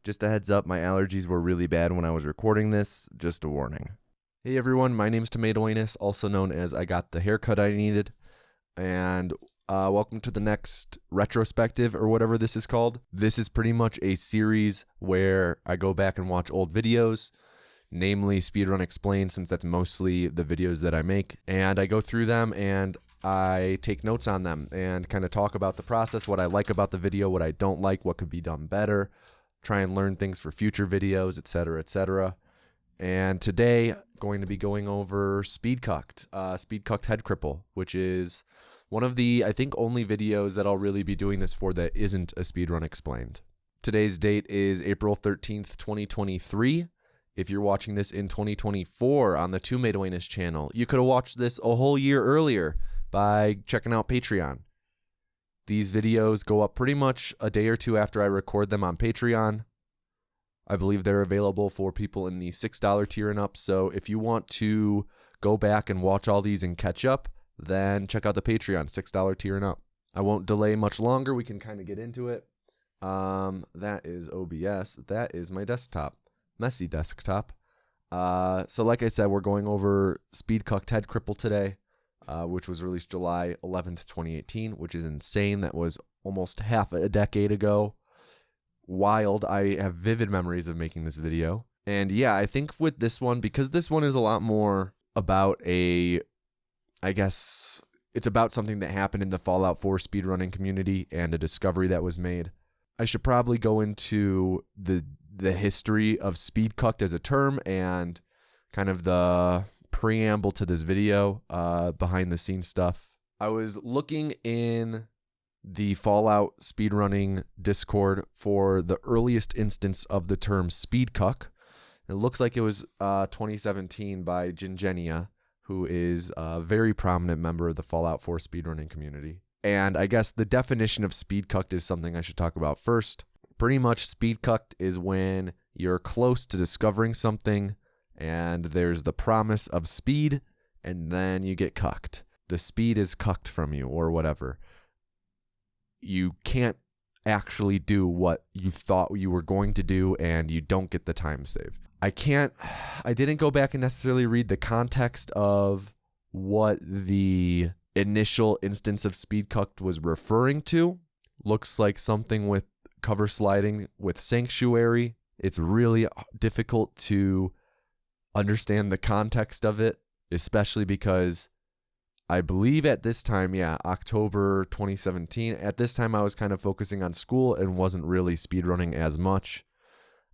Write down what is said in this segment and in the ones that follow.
Just a heads up, my allergies were really bad when I was recording this. Just a warning. Hey everyone, my name's Tomato Anus, also known as I got the haircut I needed. And welcome to the next retrospective, or whatever this is called. This is pretty much a series where I go back and watch old videos, namely Speedrun Explained, since that's mostly the videos that I make. And I go through them and I take notes on them and kind of talk about the process, what I like about the video, what I don't like, what could be done better, try and learn things for future videos, etc., etc. And today, I'm going to be going over Speedcucked Headcripple, which is one of the, I think, only videos that I'll really be doing this for that isn't a Speedrun Explained. Today's date is April 13th, 2023. If you're watching this in 2024 on the Tomato Anus channel, you could have watched this a whole year earlier by checking out Patreon. These videos go up pretty much a day or two after I record them on Patreon. I believe they're available for people in the $6 tier and up, so if you want to go back and watch all these and catch up, then check out the Patreon, $6 tier and up. I won't delay much longer. We can kind of get into it. That is OBS. That is my desktop. Messy desktop. So like I said, we're going over Speedcucked Headcripple today, which was released July 11th, 2018, which is insane. That was almost half a decade ago. Wild. I have vivid memories of making this video. And yeah, I think with this one, because this one is a lot more about I guess it's about something that happened in the Fallout 4 speedrunning community and a discovery that was made. I should probably go into the history of Speedcucked as a term and kind of the preamble to this video, behind the scenes stuff. I was looking in the Fallout speedrunning Discord for the earliest instance of the term Speedcuck. It looks like it was 2017 by Gingenia, who is a very prominent member of the Fallout 4 speedrunning community. And I guess the definition of Speedcucked is something I should talk about first. Pretty much Speedcucked is when you're close to discovering something and there's the promise of speed and then you get cucked. The speed is cucked from you or whatever. You can't actually do what you thought you were going to do and you don't get the time save. I didn't go back and necessarily read the context of what the initial instance of Speedcucked was referring to. Looks like something with cover sliding with Sanctuary. It's really difficult to understand the context of it, especially because I believe at this time, October 2017, at this time I was kind of focusing on school and wasn't really speedrunning as much.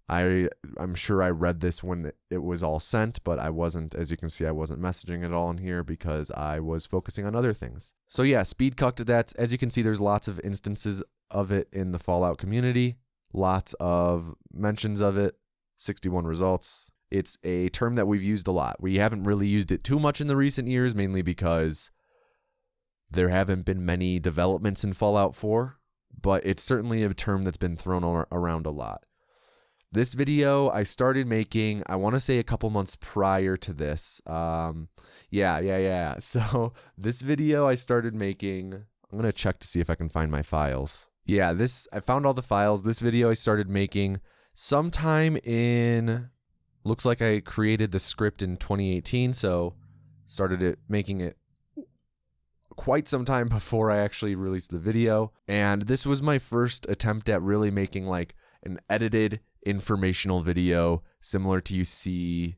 I'm sure I read this when it was all sent, but I wasn't, as you can see, I wasn't messaging it all in here because I was focusing on other things. So yeah, Speedcucked, that's, as you can see, there's lots of instances of it in the Fallout community, lots of mentions of it, 61 results. It's a term that we've used a lot. We haven't really used it too much in the recent years, mainly because there haven't been many developments in Fallout 4, but it's certainly a term that's been thrown around a lot. This video I started making, I want to say a couple months prior to this. So this video I started making, I'm going to check to see if I can find my files. Yeah, I found all the files. This video I started making sometime in, looks like I created the script in 2018, so started making it quite some time before I actually released the video. And this was my first attempt at really making like an edited informational video similar to you see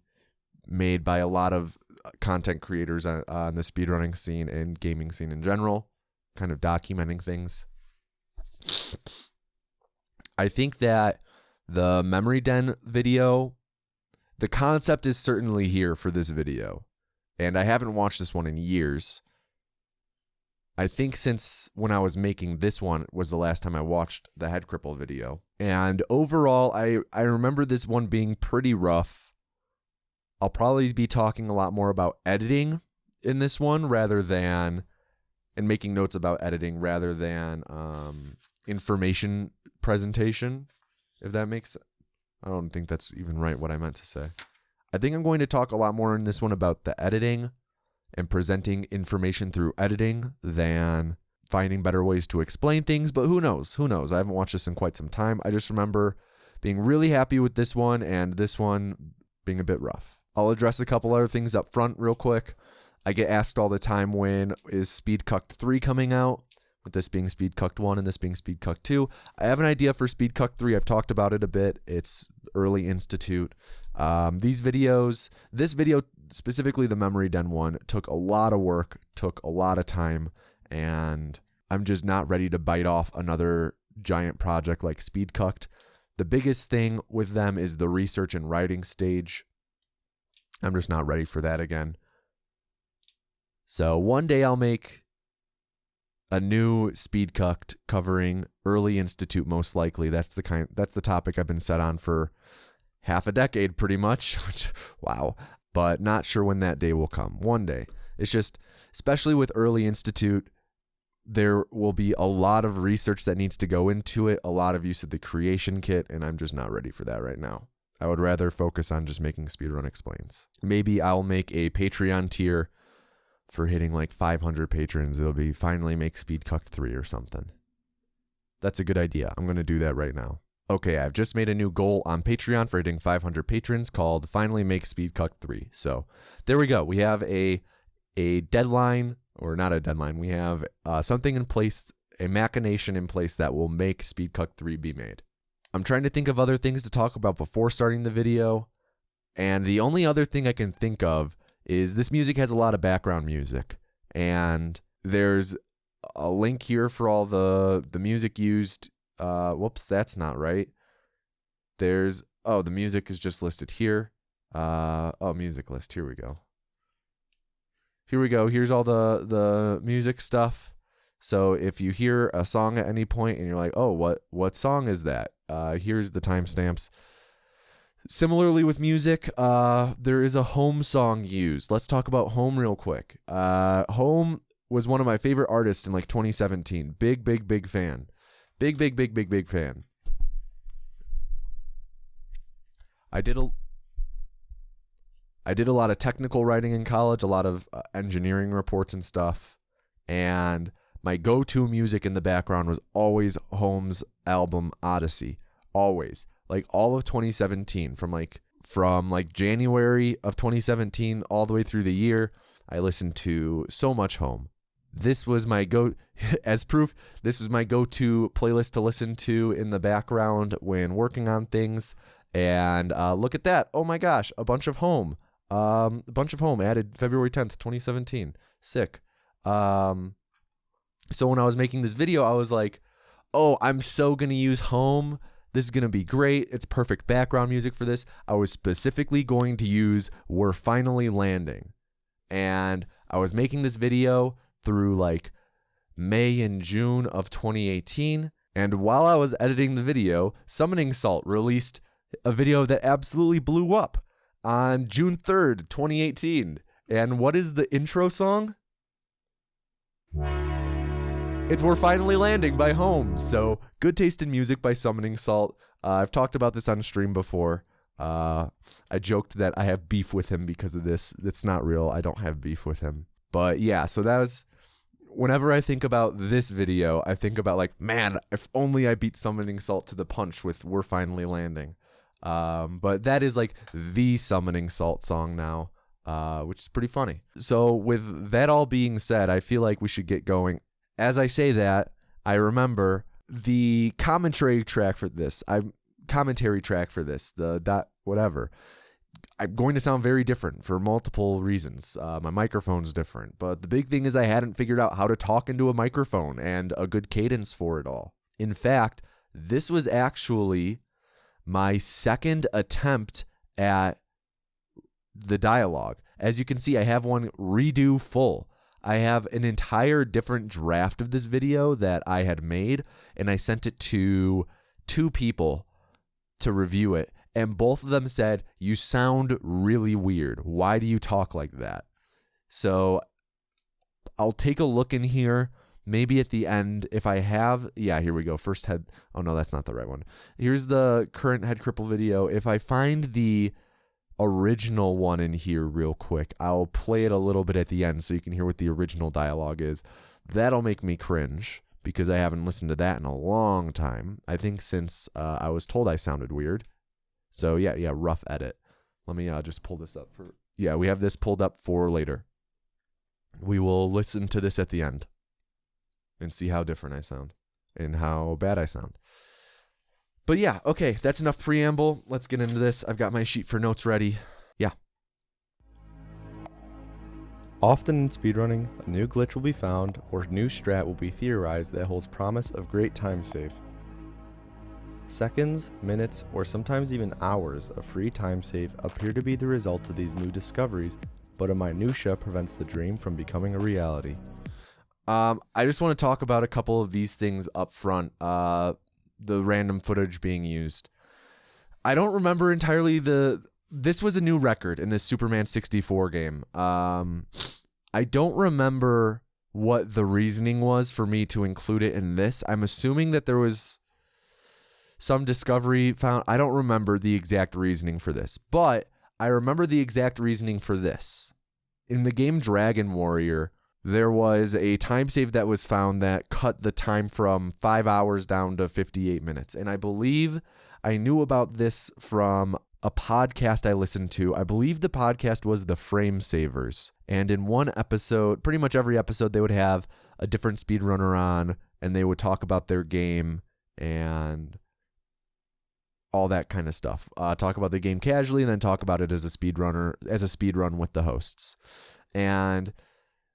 made by a lot of content creators on the speedrunning scene and gaming scene in general, kind of documenting things. I think that the Memory Den video, the concept is certainly here for this video, and I haven't watched this one in years. I think since when I was making this one was the last time I watched the Headcripple video. And overall, I remember this one being pretty rough. I'll probably be talking a lot more about editing in this one and making notes about editing rather than information presentation, if that makes sense. I don't think that's even right what I meant to say. I think I'm going to talk a lot more in this one about the editing and presenting information through editing than finding better ways to explain things, but who knows? Who knows? I haven't watched this in quite some time. I just remember being really happy with this one and this one being a bit rough. I'll address a couple other things up front real quick. I get asked all the time, when is Speedcucked 3 coming out? With this being Speedcucked 1 and this being Speedcucked 2. I have an idea for Speedcucked 3. I've talked about it a bit. It's early institute. This video, specifically the Memory Den one, took a lot of work, took a lot of time, and I'm just not ready to bite off another giant project like Speedcucked. The biggest thing with them is the research and writing stage. I'm just not ready for that again. So one day I'll make a new Speedcucked covering early institute, most likely. That's the topic I've been set on for half a decade pretty much. Wow. But not sure when that day will come. One day. It's just, especially with early institute, there will be a lot of research that needs to go into it, a lot of use of the creation kit, and I'm just not ready for that right now. I would rather focus on just making Speedrun Explains. Maybe I'll make a Patreon tier for hitting like 500 patrons. It'll be finally make Speedcucked 3 or something. That's a good idea. I'm going to do that right now. Okay, I've just made a new goal on Patreon for hitting 500 patrons called finally make Speedcucked 3. So there we go. We have a deadline, or not a deadline. We have something in place, a machination in place that will make Speedcucked 3 be made. I'm trying to think of other things to talk about before starting the video. And the only other thing I can think of is this music has a lot of background music, and there's a link here for all the music used. Whoops, that's not right. The music is just listed here. Music list. Here we go. Here's all the music stuff. So if you hear a song at any point and you're like, oh, what song is that? Here's the timestamps. Similarly with music, there is a Home song used. Let's talk about Home real quick. Home was one of my favorite artists in like 2017. Big fan. Big fan. I did a lot of technical writing in college, a lot of engineering reports and stuff, and my go-to music in the background was always Home's album Odyssey. Always. Like all of 2017, from January of 2017 all the way through the year, I listened to so much Home. This was my as proof, this was my go-to playlist to listen to in the background when working on things. And look at that. Oh my gosh, a bunch of Home. Added February 10th, 2017. Sick. So when I was making this video, I was like, oh, I'm so going to use Home. This is going to be great. It's perfect background music for this. I was specifically going to use We're Finally Landing. And I was making this video through like May and June of 2018. And while I was editing the video, Summoning Salt released a video that absolutely blew up on June 3rd, 2018. And what is the intro song? It's We're Finally Landing by Home. So good taste in music by Summoning Salt. I've talked about this on stream before. I joked that I have beef with him because of this. It's not real. I don't have beef with him. But yeah, so that was, whenever I think about this video, I think about like, man, if only I beat Summoning Salt to the punch with We're Finally Landing. But that is like the Summoning Salt song now, which is pretty funny. So with that all being said, I feel like we should get going. As I say that, I remember the commentary track for this. I'm going to sound very different for multiple reasons. My microphone's different, but the big thing is I hadn't figured out how to talk into a microphone and a good cadence for it all. In fact, this was actually my second attempt at the dialogue. As you can see, I have one redo full. I have an entire different draft of this video that I had made, and I sent it to 2 people to review it, and both of them said, you sound really weird. Why do you talk like that? So I'll take a look in here. Maybe at the end, if I have, yeah, here we go. First head. Oh no, that's not the right one. Here's the current Headcripple video. If I find the original one in here real quick, I'll play it a little bit at the end so you can hear what the original dialogue is. That'll make me cringe, because I haven't listened to that in a long time. I think since I was told I sounded weird. So yeah, rough edit. Let me just pull this up for... Yeah, we have this pulled up for later. We will listen to this at the end and see how different I sound and how bad I sound. But yeah, okay, that's enough preamble. Let's get into this. I've got my sheet for notes ready. Yeah. Often in speedrunning, a new glitch will be found or new strat will be theorized that holds promise of great time save. Seconds, minutes, or sometimes even hours of free time save appear to be the result of these new discoveries, but a minutia prevents the dream from becoming a reality. I just want to talk about a couple of these things up front. The random footage being used. I don't remember entirely this was a new record in this Superman 64 game. I don't remember what the reasoning was for me to include it in this. I'm assuming that there was some discovery found. I don't remember the exact reasoning for this, but I remember the exact reasoning for this. In the game Dragon Warrior, there was a time save that was found that cut the time from 5 hours down to 58 minutes. And I believe I knew about this from a podcast I listened to. I believe the podcast was the Frame Savers. And in one episode, pretty much every episode, they would have a different speedrunner on and they would talk about their game and all that kind of stuff. Talk about the game casually and then talk about it as a speedrun with the hosts. And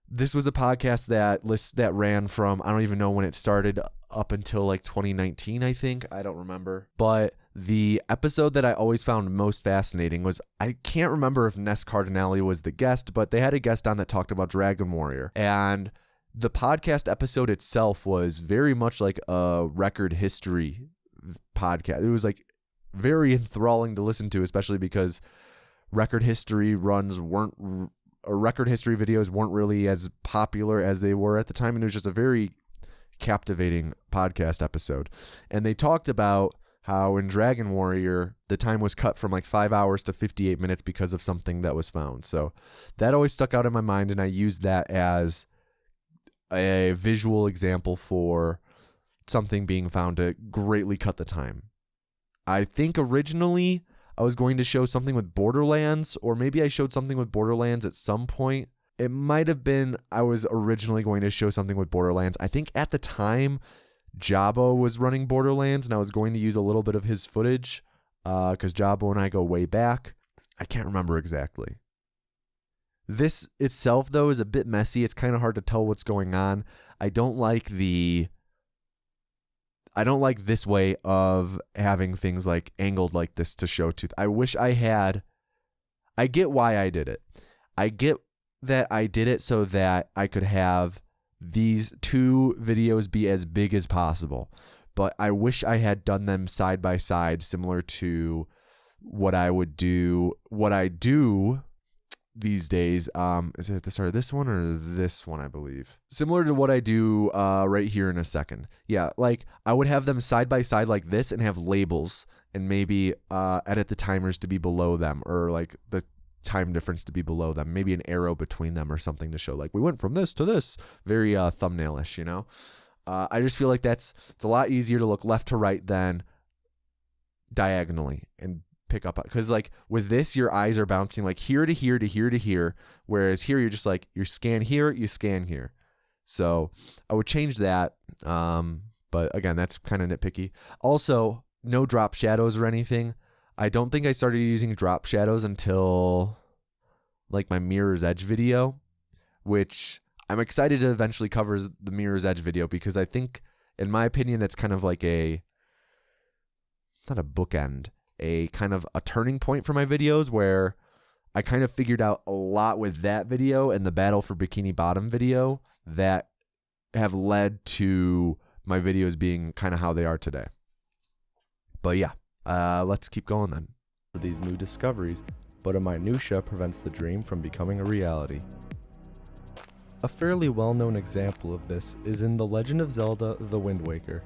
this was a podcast that ran from, I don't even know when it started, up until like 2019, I think. I don't remember. But the episode that I always found most fascinating was, I can't remember if Ness Cardinale was the guest, but they had a guest on that talked about Dragon Warrior. And the podcast episode itself was very much like a record history podcast. It was like very enthralling to listen to, especially because record history videos weren't really as popular as they were at the time, and it was just a very captivating podcast episode. And they talked about how in Dragon Warrior the time was cut from like 5 hours to 58 minutes because of something that was found. So that always stuck out in my mind, and I used that as a visual example for something being found to greatly cut the time. I think originally I was going to show something with Borderlands, or maybe I showed something with Borderlands at some point. It might have been I was originally going to show something with Borderlands. I think at the time Jabo was running Borderlands, and I was going to use a little bit of his footage because Jabo and I go way back. I can't remember exactly. This itself, though, is a bit messy. It's kind of hard to tell what's going on. I don't like this way of having things like angled like this to show tooth. I wish I get why I did it. I get that I did it so that I could have these two videos be as big as possible. But I wish I had done them side by side, similar to what I do these days. Is it at the start of this one or this one, I believe? Similar to what I do right here in a second. Yeah, like I would have them side by side like this and have labels, and maybe edit the timers to be below them, or like the time difference to be below them, maybe an arrow between them or something to show like we went from this to this. Very thumbnailish, you know? I just feel like it's a lot easier to look left to right than diagonally and pick up, because like with this your eyes are bouncing like here to here to here to here, whereas here you're just like you scan here, you scan here. So I would change that, but again, that's kind of nitpicky. Also, no drop shadows or anything. I don't think I started using drop shadows until like my Mirror's Edge video, which I'm excited to eventually cover the Mirror's Edge video, because I think, in my opinion, that's kind of like not a bookend, a kind of a turning point for my videos, where I kind of figured out a lot with that video and the Battle for Bikini Bottom video that have led to my videos being kind of how they are today. But yeah, let's keep going then. For these new discoveries, but a minutia prevents the dream from becoming a reality. A fairly well-known example of this is in The Legend of Zelda: The Wind Waker.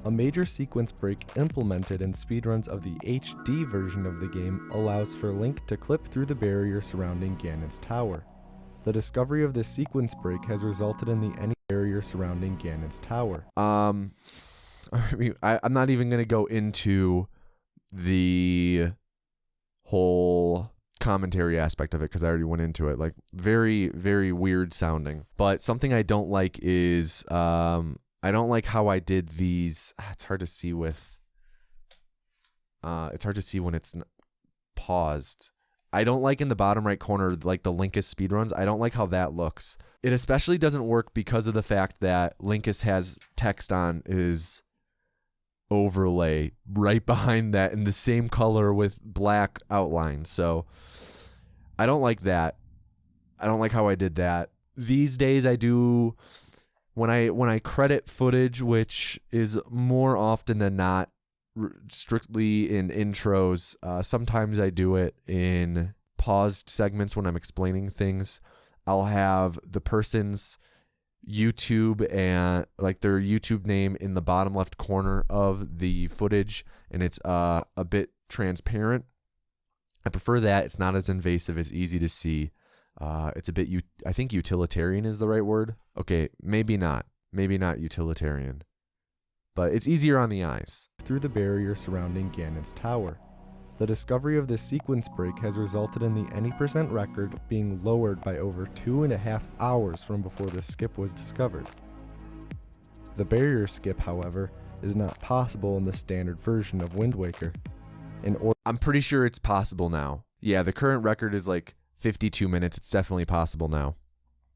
A major sequence break implemented in speedruns of the HD version of the game allows for Link to clip through the barrier surrounding Ganon's tower. The discovery of this sequence break has resulted in the barrier surrounding Ganon's tower. I mean, I'm not even going to go into the whole commentary aspect of it because I already went into it. Like, very, very weird sounding. But something I don't like is I don't like how I did these. It's hard to see with. It's hard to see when it's paused. I don't like in the bottom right corner, like the Linkus speedruns. I don't like how that looks. It especially doesn't work because of the fact that Linkus has text on his overlay right behind that in the same color with black outline. So I don't like that. I don't like how I did that. These days I do, when I credit footage, which is more often than not strictly in intros, sometimes I do it in paused segments when I'm explaining things. I'll have the person's YouTube and like their YouTube name in the bottom left corner of the footage, and it's a bit transparent. I prefer that. It's not as invasive. It's easy to see. It's a bit, I think utilitarian is the right word. Okay, maybe not utilitarian, but it's easier on the eyes. Through the barrier surrounding Ganon's tower. The discovery of this sequence break has resulted in the any% record being lowered by over 2.5 hours from before the skip was discovered. The barrier skip, however, is not possible in the standard version of Wind Waker. I'm pretty sure it's possible now. Yeah, the current record is like 52 minutes. It's definitely possible now.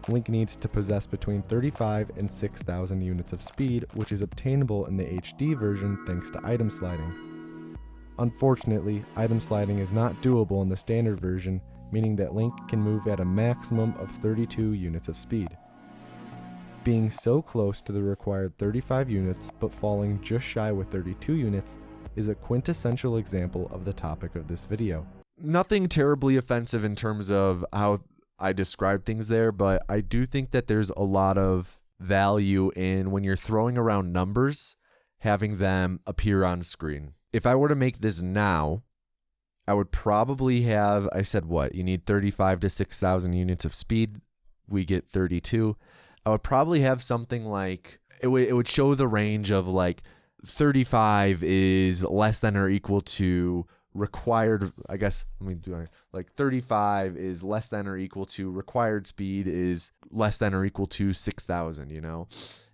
Link needs to possess between 35 and 6,000 units of speed, which is obtainable in the HD version thanks to item sliding. Unfortunately, item sliding is not doable in the standard version, meaning that Link can move at a maximum of 32 units of speed. Being so close to the required 35 units but falling just shy with 32 units is a quintessential example of the topic of this video. Nothing terribly offensive in terms of how I describe things there, but I do think that there's a lot of value in when you're throwing around numbers, having them appear on screen. If I were to make this now, I would probably have, I said what? You need 35 to 6,000 units of speed. We get 32. I would probably have something like, it would show the range of like 35 is less than or equal to required, I guess, let me do like 35 is less than or equal to required speed is less than or equal to 6,000, you know?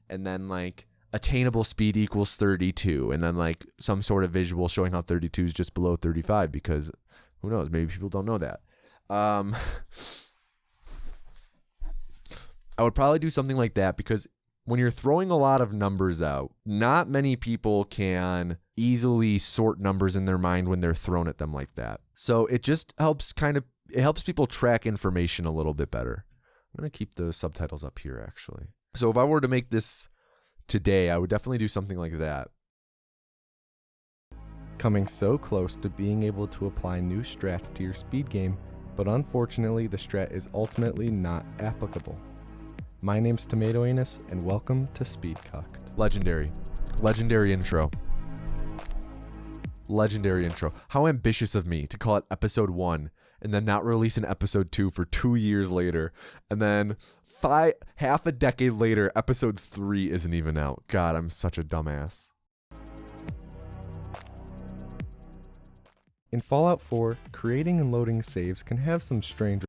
And then like attainable speed equals 32, and then like some sort of visual showing how 32 is just below 35, because who knows, maybe people don't know that. I would probably do something like that, because when you're throwing a lot of numbers out, not many people can easily sort numbers in their mind when they're thrown at them like that. So it just helps it helps people track information a little bit better. I'm going to keep those subtitles up here, actually. So if I were to make this today, I would definitely do something like that. Coming so close to being able to apply new strats to your speed game, but unfortunately the strat is ultimately not applicable. My name's Tomato Anus, and welcome to Speedcucked. Legendary intro. Legendary intro. How ambitious of me to call it episode 1 and then not release an episode 2 for 2 years later, and then half a decade later, episode 3 isn't even out. God, I'm such a dumbass. In Fallout 4, creating and loading saves can have some strange...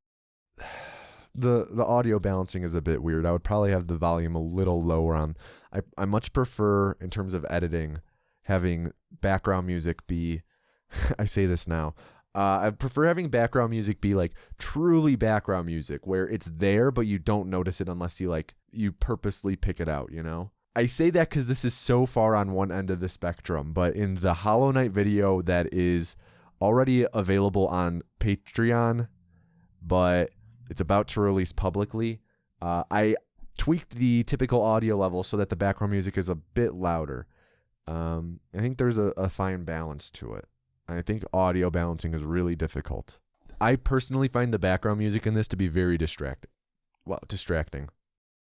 The audio balancing is a bit weird. I would probably have the volume a little lower on. I much prefer, in terms of editing, having background music be... I say this now. I prefer having background music be like truly background music, where it's there but you don't notice it unless you purposely pick it out, you know? I say that because this is so far on one end of the spectrum, but in the Hollow Knight video that is already available on Patreon, but it's about to release publicly, I tweaked the typical audio level so that the background music is a bit louder. I think there's a fine balance to it. I think audio balancing is really difficult. I personally find the background music in this to be very distracting. Well, distracting.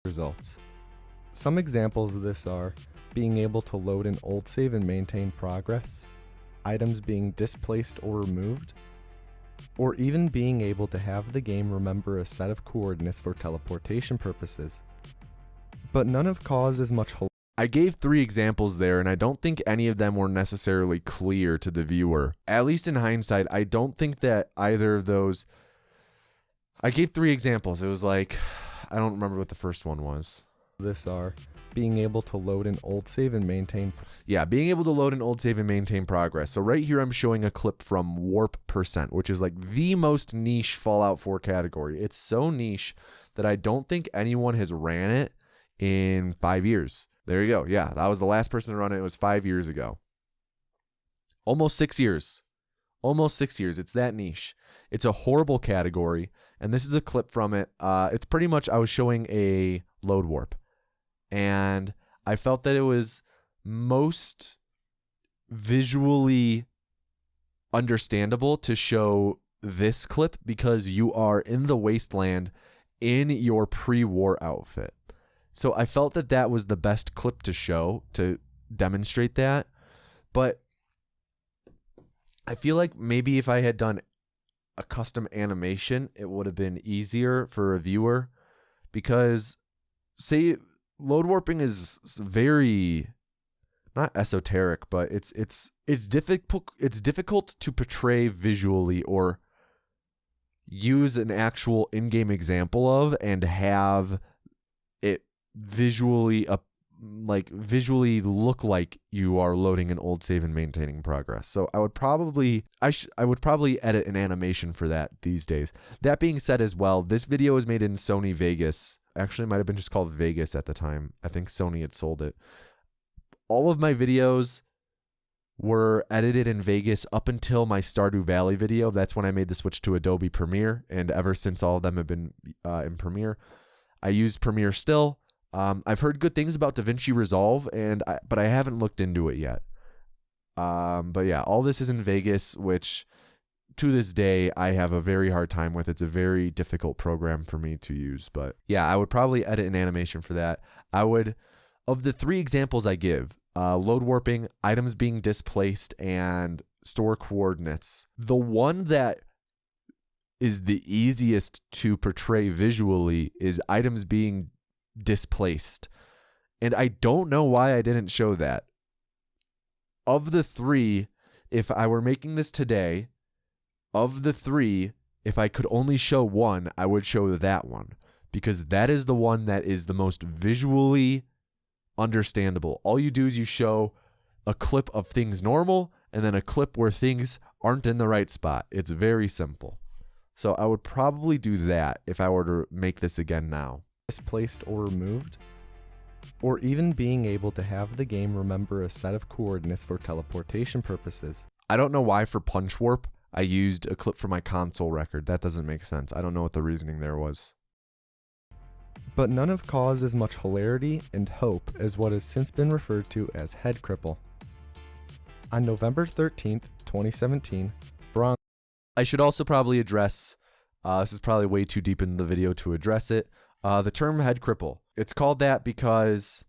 Results. Some examples of this are being able to load an old save and maintain progress, items being displaced or removed, or even being able to have the game remember a set of coordinates for teleportation purposes. but none have caused as much I gave 3 examples there, and I don't think any of them were necessarily clear to the viewer. At least in hindsight, I don't think that either of those... I gave 3 examples. It was like, I don't remember what the first one was. this are being able to load an old save and maintain. Yeah, being able to load an old save and maintain progress. So right here I'm showing a clip from Warp%, which is like the most niche Fallout 4 category. It's so niche that I don't think anyone has ran it in 5 years. There you go. Yeah, that was the last person to run it. It was 5 years ago. Almost 6 years. Almost 6 years. It's that niche. It's a horrible category, and this is a clip from it. It's pretty much, I was showing a load warp, and I felt that it was most visually understandable to show this clip because you are in the wasteland in your pre-war outfit. So I felt that that was the best clip to show to demonstrate that. But I feel like maybe if I had done a custom animation, it would have been easier for a viewer, because say load warping is very not esoteric, but it's difficult to portray visually or use an actual in-game example of and have it visually look like you are loading an old save and maintaining progress. So I would probably edit an animation for that these days. That being said as well, this video was made in Sony Vegas. Actually, it might have been just called Vegas at the time. I think Sony had sold it. All of my videos were edited in Vegas up until my Stardew Valley video. That's when I made the switch to Adobe Premiere, and ever since all of them have been in Premiere. I use Premiere still. I've heard good things about DaVinci Resolve, but I haven't looked into it yet. But yeah, all this is in Vegas, which to this day I have a very hard time with. It's a very difficult program for me to use. But yeah, I would probably edit an animation for that. I would, of the 3 examples I give, load warping, items being displaced, and store coordinates, the one that is the easiest to portray visually is items being displaced. And I don't know why I didn't show that. Of the 3, if I were making this today, of the 3, if I could only show one, I would show that one, because that is the one that is the most visually understandable. All you do is you show a clip of things normal and then a clip where things aren't in the right spot. It's very simple. So I would probably do that if I were to make this again now. Displaced or removed, or even being able to have the game remember a set of coordinates for teleportation purposes. I don't know why for Punch Warp I used a clip from my console record. That doesn't make sense. I don't know what the reasoning there was. But none have caused as much hilarity and hope as what has since been referred to as Headcripple. On November 13th, 2017, I should also probably address, this is probably way too deep in the video to address it, the term Headcripple. It's called that because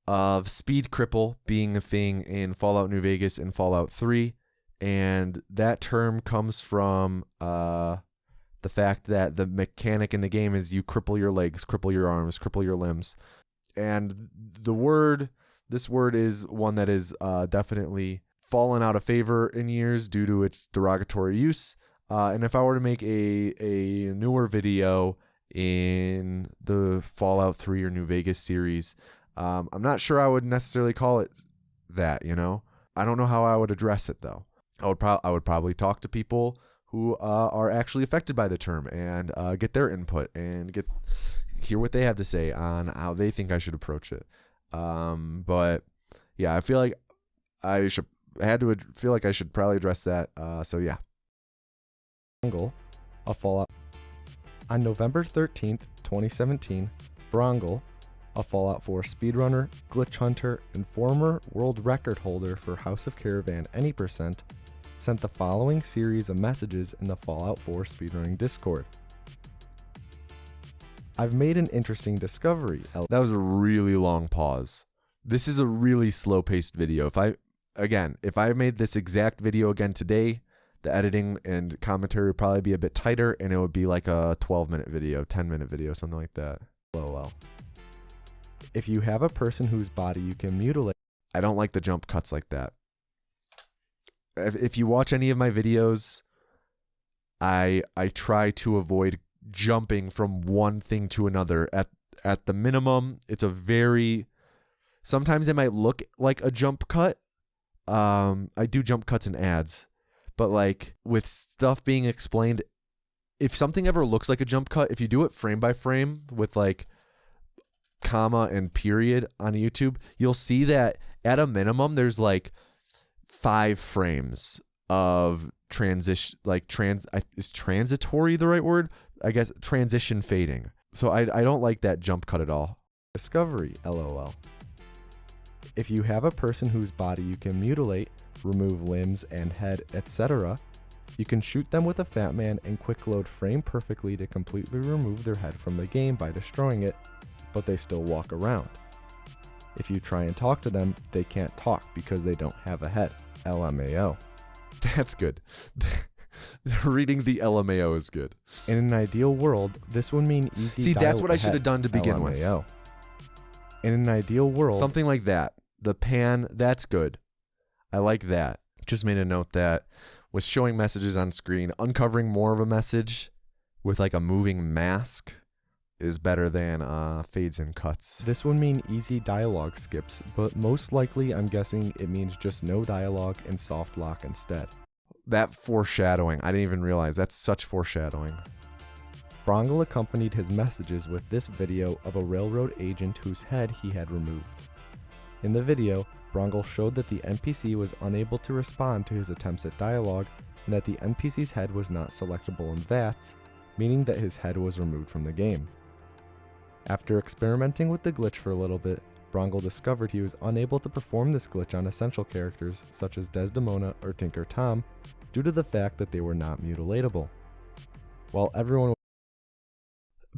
of Speedcripple being a thing in Fallout New Vegas and Fallout 3, and that term comes from the fact that the mechanic in the game is you cripple your legs, cripple your arms, cripple your limbs. And this word is one that is definitely fallen out of favor in years due to its derogatory use. And if I were to make a newer video in the Fallout 3 or New Vegas series, I'm not sure I would necessarily call it that, you know? I don't know how I would address it, though. I would probably talk to people who are actually affected by the term and get their input and hear what they have to say on how they think I should approach it. But yeah, I feel like I should probably address that. So yeah. A Fallout. On November 13th, 2017, Brongle, a Fallout 4 speedrunner, glitch hunter, and former world record holder for House of Caravan Any%, sent the following series of messages in the Fallout 4 speedrunning Discord. I've made an interesting discovery. That was a really long pause. This is a really slow-paced video. If I made this exact video again today, the editing and commentary would probably be a bit tighter, and it would be like a 12-minute video, 10-minute video, something like that. LOL. If you have a person whose body you can mutilate. I don't like the jump cuts like that. If you watch any of my videos, I try to avoid jumping from one thing to another. At the minimum, it's a very... Sometimes it might look like a jump cut. I do jump cuts in ads. But like with stuff being explained, if something ever looks like a jump cut, if you do it frame by frame with like comma and period on YouTube, you'll see that at a minimum there's like 5 frames of transition, like is transitory the right word? I guess transition fading. So I don't like that jump cut at all. Discovery, LOL. If you have a person whose body you can mutilate, remove limbs and head, etc., you can shoot them with a fat man and quick load frame perfectly to completely remove their head from the game by destroying it, but they still walk around. If you try and talk to them, they can't talk because they don't have a head. LMAO. That's good. Reading the LMAO is good. In an ideal world, this would mean easy. See, that's what I should have done to begin LMAO. with. In an ideal world, something like that. The pan, that's good. I like that. Just made a note that with showing messages on screen, uncovering more of a message with like a moving mask is better than fades and cuts. This would mean easy dialogue skips, but most likely I'm guessing it means just no dialogue and soft lock instead. That foreshadowing, I didn't even realize. That's such foreshadowing. Brongle accompanied his messages with this video of a railroad agent whose head he had removed. In the video, Brongle showed that the NPC was unable to respond to his attempts at dialogue and that the NPC's head was not selectable in VATs, meaning that his head was removed from the game. After experimenting with the glitch for a little bit, Brongle discovered he was unable to perform this glitch on essential characters such as Desdemona or Tinker Tom due to the fact that they were not mutilatable. While everyone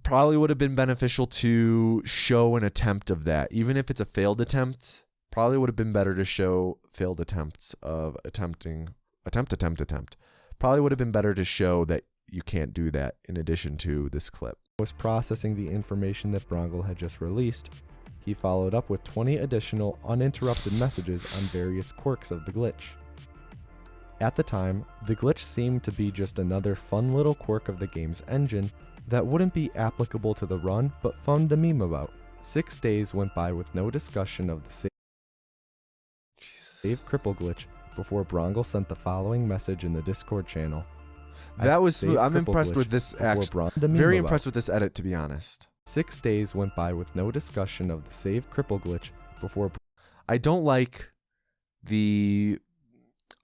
probably would have been beneficial to show an attempt of that, even if it's a failed attempt. Probably would have been better to show failed attempts of attempt. Probably would have been better to show that you can't do that in addition to this clip. Was processing the information that Brongle had just released, he followed up with 20 additional uninterrupted messages on various quirks of the glitch. At the time, the glitch seemed to be just another fun little quirk of the game's engine that wouldn't be applicable to the run, but fun to meme about. 6 days went by with no discussion of the save cripple glitch before Brongle sent the following message in the Discord channel. That was smooth. I'm impressed with this action. Very impressed with this edit, to be honest. 6 days went by with no discussion of the save cripple glitch before... I don't like the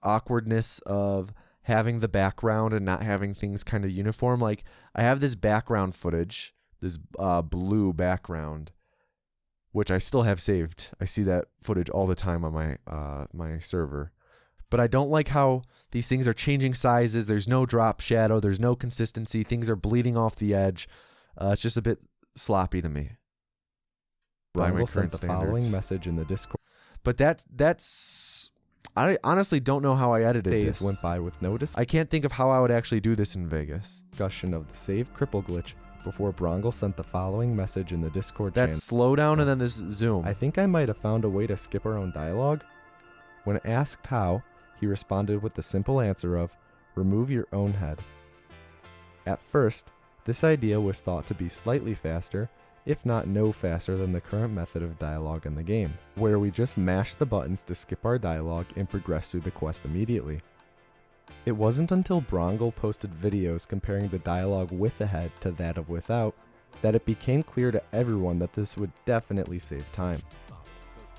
awkwardness of having the background and not having things kind of uniform. Like, I have this background footage, this blue background, which I still have saved. I see that footage all the time on my my server. But I don't like how these things are changing sizes. There's no drop shadow. There's no consistency. Things are bleeding off the edge. It's just a bit sloppy to me. Brongle sent the following message in the Discord. But that's I honestly don't know how I edited Days this. went by with no I can't think of how I would actually do this in Vegas. Discussion of the save cripple glitch before Brongle sent the following message in the Discord channel. That slowdown and then this zoom. I think I might have found a way to skip our own dialogue. When asked how, he responded with the simple answer of, remove your own head. At first, this idea was thought to be slightly faster, if not no faster than the current method of dialogue in the game, where we just mash the buttons to skip our dialogue and progress through the quest immediately. It wasn't until Brongle posted videos comparing the dialogue with the head to that of without that it became clear to everyone that this would definitely save time.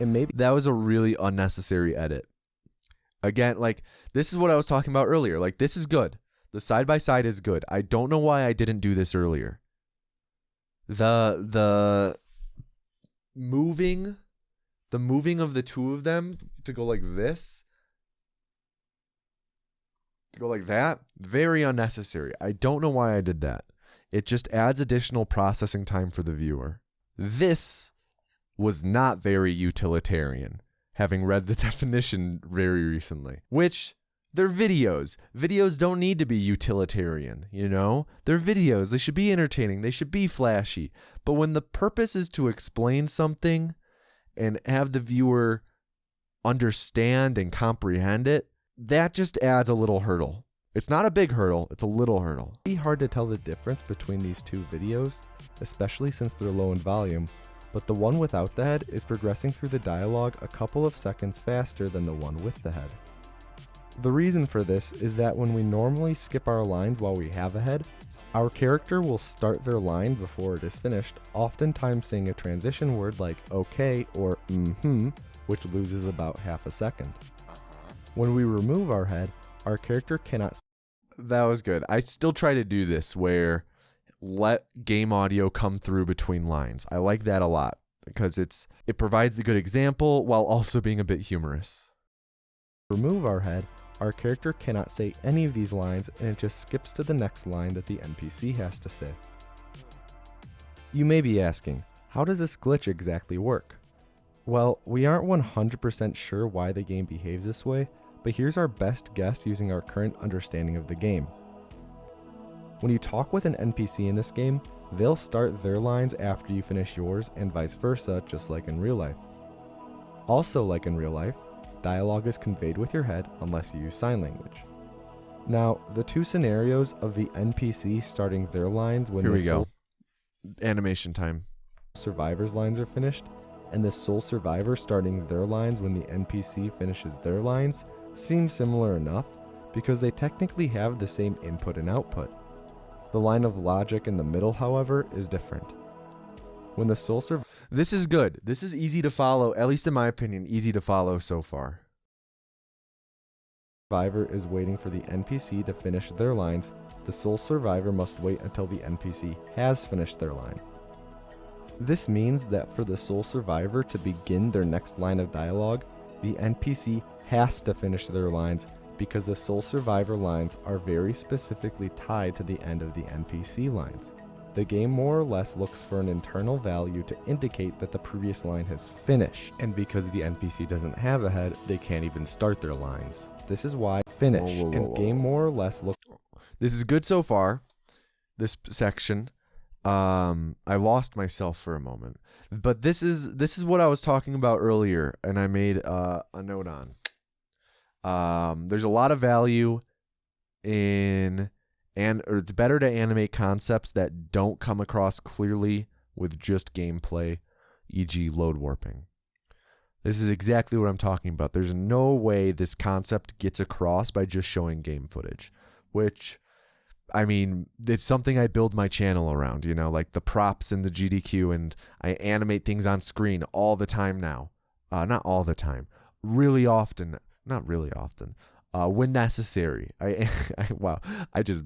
And maybe that was a really unnecessary edit. Again, like, this is what I was talking about earlier. Like, this is good. The side-by-side is good. I don't know why I didn't do this earlier. The moving of the two of them to go like this, to go like that, very unnecessary. I don't know why I did that. It just adds additional processing time for the viewer. This was not very utilitarian, having read the definition very recently, which They're videos. Videos don't need to be utilitarian, you know? They're videos. They should be entertaining. They should be flashy. But when the purpose is to explain something and have the viewer understand and comprehend it, that just adds a little hurdle. It's not a big hurdle, it's a little hurdle. It's hard to tell the difference between these two videos, especially since they're low in volume, but the one without the head is progressing through the dialogue a couple of seconds faster than the one with the head. The reason for this is that when we normally skip our lines while we have a head, our character will start their line before it is finished, oftentimes saying a transition word like okay or which loses about half a second. When we remove our head, our character cannot. That was good. I still try to do this where let game audio come through between lines. I like that a lot because it provides a good example while also being a bit humorous. Remove our head, our character cannot say any of these lines and it just skips to the next line that the NPC has to say. You may be asking, how does this glitch exactly work? Well, we aren't 100% sure why the game behaves this way, but here's our best guess using our current understanding of the game. When you talk with an NPC in this game, they'll start their lines after you finish yours and vice versa, just like in real life. Also like in real life, dialogue is conveyed with your head unless you use sign language. Now, the two scenarios of the NPC starting their lines when the Soul Animation time. Survivor's lines are finished, and the Sole Survivor starting their lines when the NPC finishes their lines seem similar enough because they technically have the same input and output. The line of logic in the middle, however, is different. When the Sole Survivor... This is good. This is easy to follow, at least in my opinion, easy to follow so far. Survivor is waiting for the NPC to finish their lines, the Sole Survivor must wait until the NPC has finished their line. This means that for the Sole Survivor to begin their next line of dialogue, the NPC has to finish their lines because the Sole Survivor lines are very specifically tied to the end of the NPC lines. The game more or less looks for an internal value to indicate that the previous line has finished, and because the NPC doesn't have a head, they can't even start their lines. This is why finish, and game more or less looks... This is good so far, this section. I lost myself for a moment, but this is what I was talking about earlier, and I made a note on. There's a lot of value in... or it's better to animate concepts that don't come across clearly with just gameplay, e.g. load warping. This is exactly what I'm talking about. There's no way this concept gets across by just showing game footage, which, I mean, it's something I build my channel around, you know, like the props in the GDQ, and I animate things on screen all the time now. Not all the time. Really often. Not really often. When necessary. I just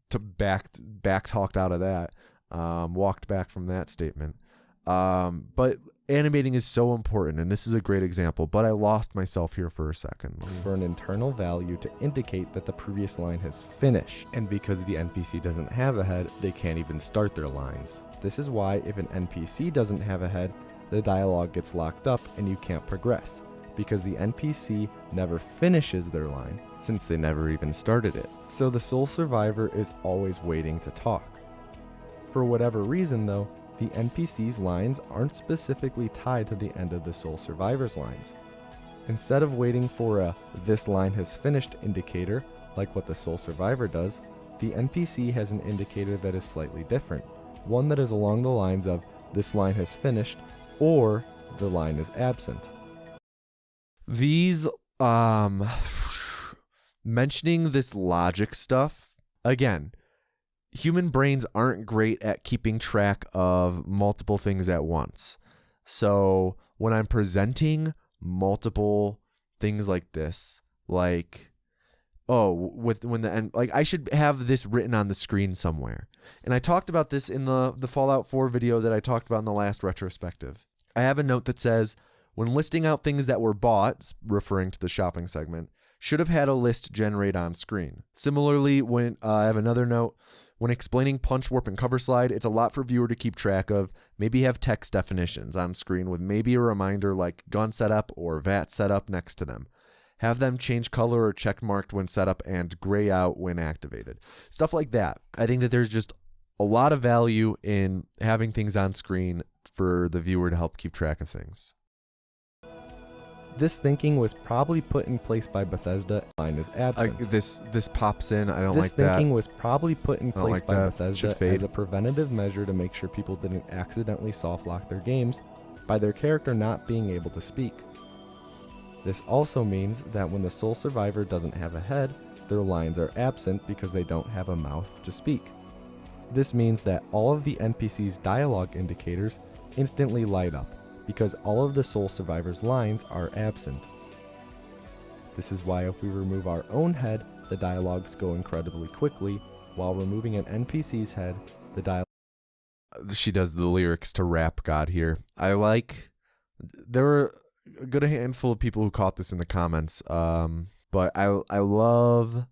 back talked out of that. Walked back from that statement. But animating is so important, and this is a great example, but I lost myself here for a second. For an internal value to indicate that the previous line has finished, and because the NPC doesn't have a head, they can't even start their lines. This is why if an NPC doesn't have a head, the dialogue gets locked up and you can't progress, because the NPC never finishes their line, since they never even started it. So the Sole Survivor is always waiting to talk. For whatever reason though, the NPC's lines aren't specifically tied to the end of the Sole Survivor's lines. Instead of waiting for a "this line has finished" indicator, like what the Sole Survivor does, the NPC has an indicator that is slightly different, one that is along the lines of "this line has finished" or "the line is absent." These, mentioning this logic stuff, again, human brains aren't great at keeping track of multiple things at once. So when I'm presenting multiple things like this, like, I should have this written on the screen somewhere. And I talked about this in the Fallout 4 video that I talked about in the last retrospective. I have a note that says, when listing out things that were bought, referring to the shopping segment, should have had a list generate on screen. Similarly, when I have another note, when explaining punch, warp, and cover slide, it's a lot for viewer to keep track of. Maybe have text definitions on screen with maybe a reminder like gun setup or VAT setup next to them. Have them change color or check marked when set up and gray out when activated. Stuff like that. I think that there's just a lot of value in having things on screen for the viewer to help keep track of things. This thinking was probably put in place by Bethesda. Line is absent. This pops in. I don't This like that. thinking was probably put in place like by that. Bethesda Should fade. as a preventative measure to make sure people didn't accidentally soft lock their games by their character not being able to speak. This also means that when the sole survivor doesn't have a head, their lines are absent because they don't have a mouth to speak. This means that all of the NPC's dialogue indicators instantly light up, because all of the sole survivor's lines are absent. This is why if we remove our own head, the dialogues go incredibly quickly, while removing an NPC's head, the dialogue... She does the lyrics to Rap God here. There were a good handful of people who caught this in the comments, but I love,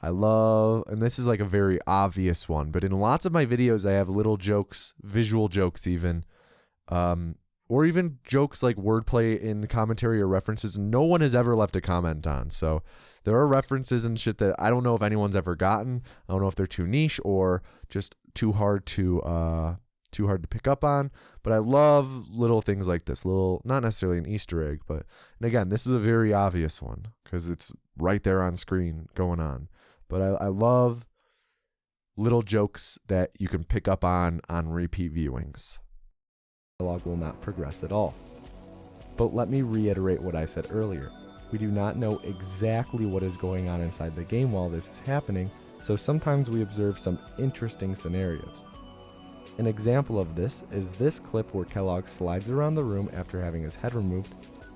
and this is like a very obvious one, but in lots of my videos I have little jokes, visual jokes even, or even jokes like wordplay in the commentary or references no one has ever left a comment on. So there are references and shit that I don't know if anyone's ever gotten. I don't know if they're too niche or just too hard to pick up on. But I love little things like this, not necessarily an Easter egg, but, and again, this is a very obvious one because it's right there on screen going on. But I love little jokes that you can pick up on repeat viewings. Dialogue will not progress at all. But let me reiterate what I said earlier. We do not know exactly what is going on inside the game while this is happening, so sometimes we observe some interesting scenarios. An example of this is this clip where Kellogg slides around the room after having his head removed,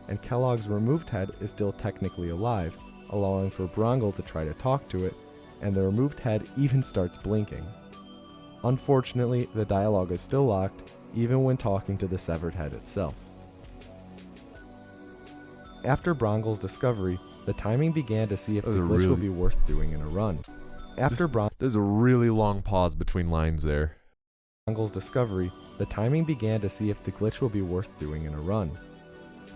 and Kellogg's removed head is still technically alive, allowing for Brongle to try to talk to it, and the removed head even starts blinking. Unfortunately, the dialogue is still locked, even when talking to the severed head itself. After Brongle's discovery, the timing began to see if the glitch would be worth doing in a run. There's a really long pause between lines there. Brongle's discovery, the timing began to see if the glitch will be worth doing in a run.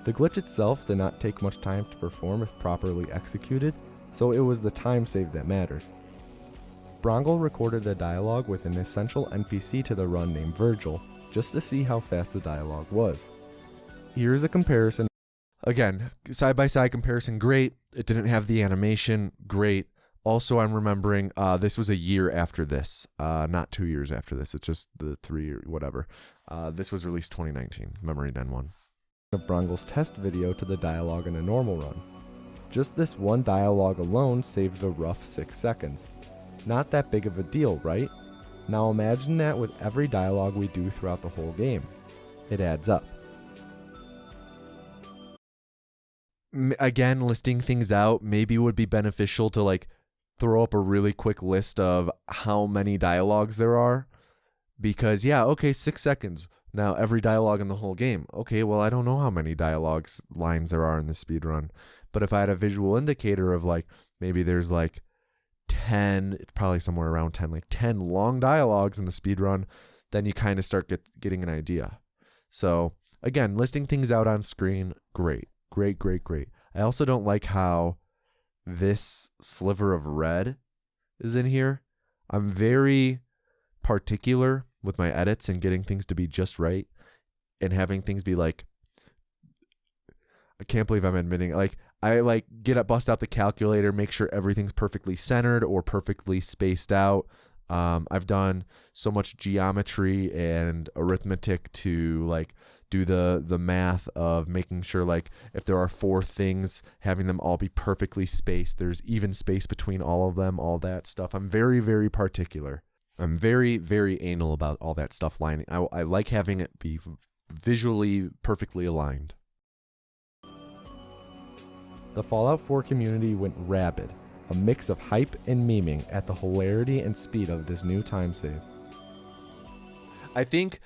The glitch itself did not take much time to perform if properly executed, so it was the time saved that mattered. Brongle recorded the dialogue with an essential NPC to the run named Virgil, just to see how fast the dialogue was. Here's a comparison. Again, side-by-side comparison, great. It didn't have the animation, great. Also, I'm remembering this was a year after this, not 2 years after this. It's just the 3 or whatever. This was released 2019, Memory Den 1. Of Brongle's test video to the dialogue in a normal run. Just this one dialogue alone saved a rough 6 seconds. Not that big of a deal, right? Now imagine that with every dialogue we do throughout the whole game. It adds up. Again, listing things out maybe would be beneficial to like throw up a really quick list of how many dialogues there are. Because yeah, okay, 6 seconds. Now every dialogue in the whole game. Okay, well I don't know how many lines there are in the speedrun. But if I had a visual indicator of like, maybe there's like 10, it's probably somewhere around 10, like 10 long dialogues in the speedrun, then you kind of start getting an idea. So again, listing things out on screen, great. I also don't like how this sliver of red is in here. I'm very particular with my edits and getting things to be just right and having things be like, I can't believe I'm admitting, like, I like bust out the calculator, make sure everything's perfectly centered or perfectly spaced out. I've done so much geometry and arithmetic to like do the math of making sure like if there are 4 things, having them all be perfectly spaced. There's even space between all of them, all that stuff. I'm very particular. I'm very anal about all that stuff lining. I like having it be visually perfectly aligned. The Fallout 4 community went rabid, a mix of hype and memeing at the hilarity and speed of this new time save. I think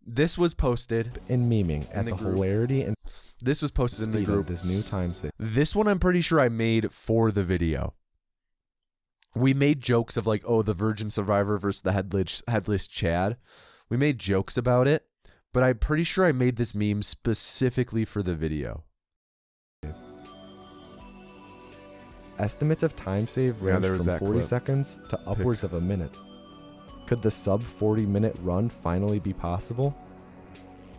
this was posted in memeing at the hilarity and this was posted in the group. This new time save. This one I'm pretty sure I made for the video. We made jokes of like, oh, the virgin survivor versus the headless Chad. We made jokes about it, but I'm pretty sure I made this meme specifically for the video. estimates of time save Yeah, range there was from that 40 clip. seconds to upwards of a minute. Could the sub 40-minute run finally be possible?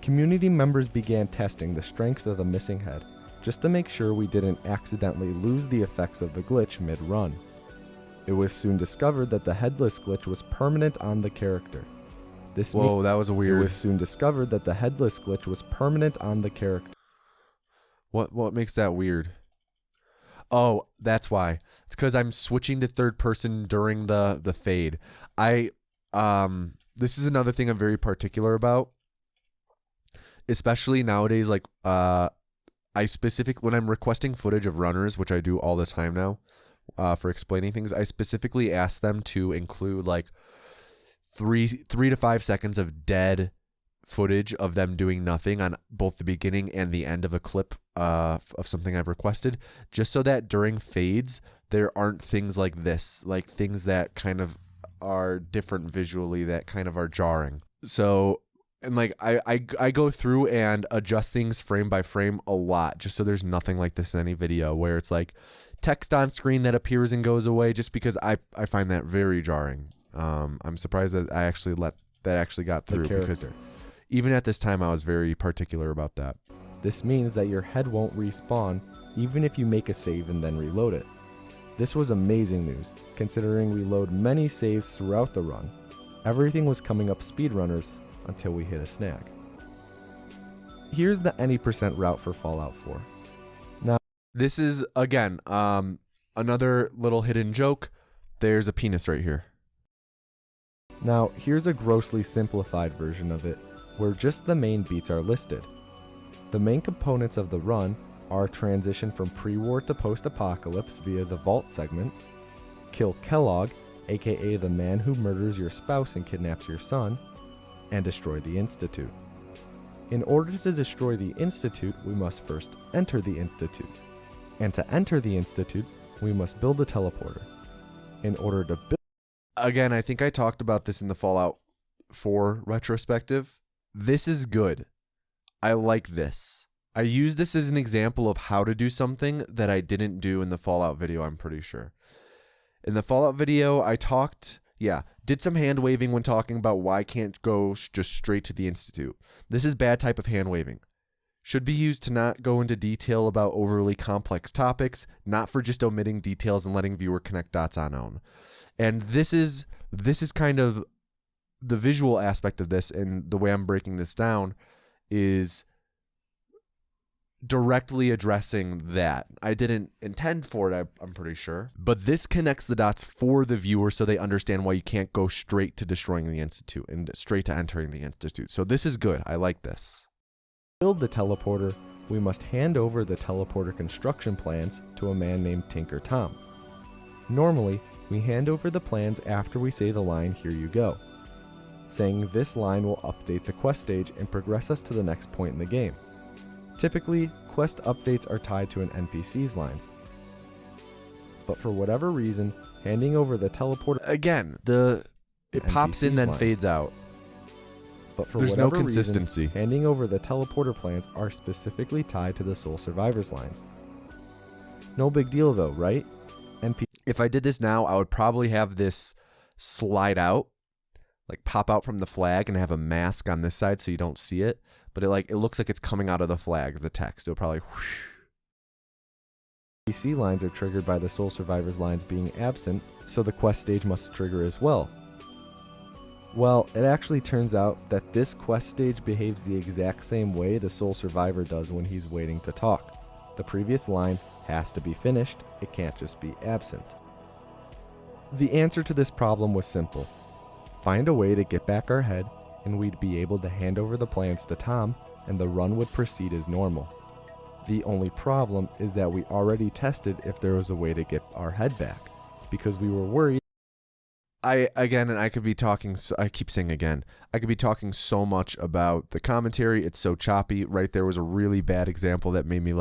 Community members began testing the strength of the missing head, just to make sure we didn't accidentally lose the effects of the glitch mid-run. It was soon discovered that the headless glitch was permanent on the character. Whoa, that was It weird. was soon discovered that the headless glitch was permanent on the character. What makes that weird? Oh, that's why. It's because I'm switching to third person during the fade. This is another thing I'm very particular about, especially nowadays. Like when I'm requesting footage of runners, which I do all the time now, for explaining things, I specifically ask them to include like 3 to 5 seconds of dead footage of them doing nothing on both the beginning and the end of a clip of something I've requested, just so that during fades there aren't things like this, like things that kind of are different visually that kind of are jarring. So, and like I go through and adjust things frame by frame a lot, just so there's nothing like this in any video where it's like text on screen that appears and goes away, just because I find that very jarring. I'm surprised that I actually got through, because even at this time I was very particular about that. This means that your head won't respawn even if you make a save and then reload it. This was amazing news, considering we load many saves throughout the run. Everything was coming up speedrunners until we hit a snag. Here's the any % route for Fallout 4. Now, this is, again, another little hidden joke. There's a penis right here. Now, here's a grossly simplified version of it, where just the main beats are listed. The main components of the run are transition from pre-war to post-apocalypse via the Vault segment, kill Kellogg, aka the man who murders your spouse and kidnaps your son, and destroy the Institute. In order to destroy the Institute, we must first enter the Institute. And to enter the Institute, we must build a teleporter. In order to build... Again, I think I talked about this in the Fallout 4 retrospective. This is good. I like this. I use this as an example of how to do something that I didn't do in the Fallout video, I'm pretty sure. In the Fallout video, I did some hand waving when talking about why I can't go just straight to the Institute. This is bad type of hand waving. Should be used to not go into detail about overly complex topics, not for just omitting details and letting viewer connect dots on own. And this is kind of the visual aspect of this, and the way I'm breaking this down is directly addressing that. I didn't intend for it, I'm pretty sure. But this connects the dots for the viewer so they understand why you can't go straight to destroying the Institute and straight to entering the Institute. So this is good. I like this. To build the teleporter, we must hand over the teleporter construction plans to a man named Tinker Tom. Normally, we hand over the plans after we say the line, "Here you go." Saying this line will update the quest stage and progress us to the next point in the game. Typically, quest updates are tied to an NPC's lines. But for whatever reason, handing over the teleporter... Again, it pops in, then fades out. But for There's whatever no consistency. reason, handing over the teleporter plans are specifically tied to the Sole Survivors lines. No big deal though, right? If I did this now, I would probably have this slide out, like pop out from the flag and have a mask on this side so you don't see it. But it looks like it's coming out of the flag, the text. It'll probably whoosh. NPC lines are triggered by the Sole Survivors lines being absent, so the quest stage must trigger as well. Well, it actually turns out that this quest stage behaves the exact same way the Sole Survivor does when he's waiting to talk. The previous line has to be finished, it can't just be absent. The answer to this problem was simple. Find a way to get back our head, and we'd be able to hand over the plans to Tom, and the run would proceed as normal. The only problem is that we already tested if there was a way to get our head back, because we were worried. I could be talking so much about the commentary. It's so choppy. Right there was a really bad example that made me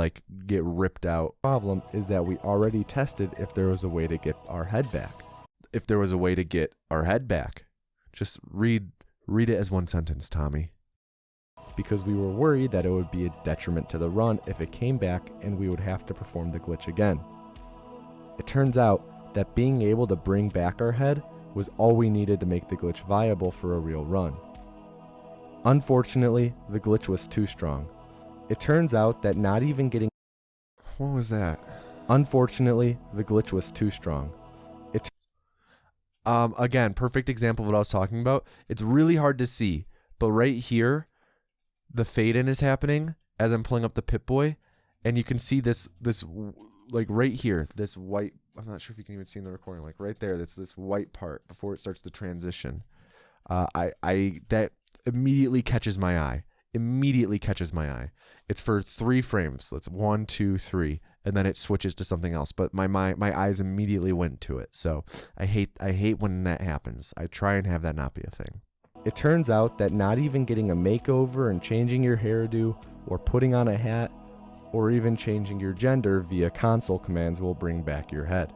get ripped out. Problem is that we already tested if there was a way to get our head back. If there was a way to get our head back. Just read it as one sentence, Tommy. Because we were worried that it would be a detriment to the run if it came back and we would have to perform the glitch again. It turns out that being able to bring back our head was all we needed to make the glitch viable for a real run. Unfortunately, the glitch was too strong. It turns out that not even getting... What was that? Unfortunately, the glitch was too strong. Again, perfect example of what I was talking about. It's really hard to see, but right here, the fade in is happening as I'm pulling up the Pip-Boy, and you can see this like right here, this white, I'm not sure if you can even see in the recording, like right there, that's this white part before it starts to transition. That immediately catches my eye. It's for 3 frames. That's 1, 2, 3, and then it switches to something else. But my eyes immediately went to it. So I hate when that happens. I try and have that not be a thing. It turns out that not even getting a makeover and changing your hairdo, or putting on a hat, or even changing your gender via console commands will bring back your head.